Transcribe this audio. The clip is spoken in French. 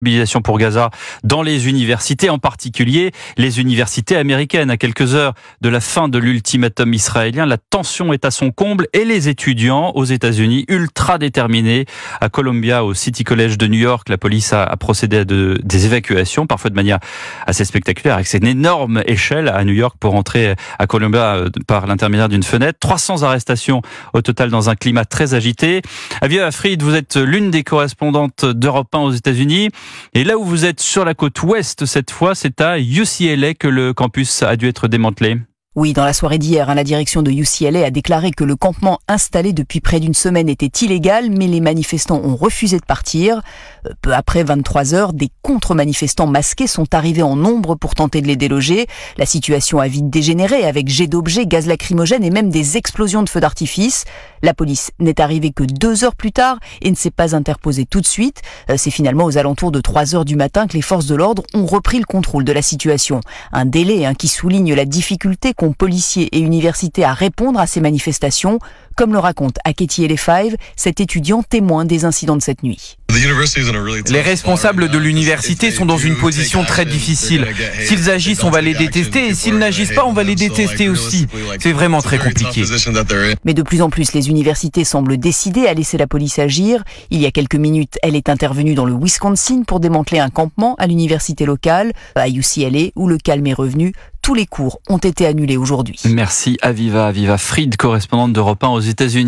Mobilisation pour Gaza dans les universités, en particulier les universités américaines. À quelques heures de la fin de l'ultimatum israélien, la tension est à son comble et les étudiants aux États-Unis ultra déterminés. À Columbia, au City College de New York, la police a procédé à des évacuations, parfois de manière assez spectaculaire, avec une énorme échelle à New York pour entrer à Columbia par l'intermédiaire d'une fenêtre. 300 arrestations au total dans un climat très agité. Aviva Fried, vous êtes l'une des correspondantes d'Europe 1 aux États-Unis. Et là où vous êtes sur la côte ouest cette fois, c'est à UCLA que le campus a dû être démantelé. Oui, dans la soirée d'hier, la direction de UCLA a déclaré que le campement installé depuis près d'une semaine était illégal, mais les manifestants ont refusé de partir. Peu après 23 heures, des contre-manifestants masqués sont arrivés en nombre pour tenter de les déloger. La situation a vite dégénéré avec jets d'objets, gaz lacrymogènes et même des explosions de feux d'artifice. La police n'est arrivée que 2 heures plus tard et ne s'est pas interposée tout de suite. C'est finalement aux alentours de 3 heures du matin que les forces de l'ordre ont repris le contrôle de la situation. Un délai qui souligne la difficulté qu'ont policiers et universités à répondre à ces manifestations, comme le raconte Aketi Elefive, cet étudiant témoin des incidents de cette nuit. Les responsables de l'université sont dans une position très difficile. S'ils agissent, on va les détester, et s'ils n'agissent pas, on va les détester aussi. C'est vraiment très compliqué. Mais de plus en plus, les universités semblent décidées à laisser la police agir. Il y a quelques minutes, elle est intervenue dans le Wisconsin pour démanteler un campement à l'université locale, à UCLA, où le calme est revenu. Tous les cours ont été annulés aujourd'hui. Merci Aviva Fried, correspondante d'Europe 1 aux États-Unis.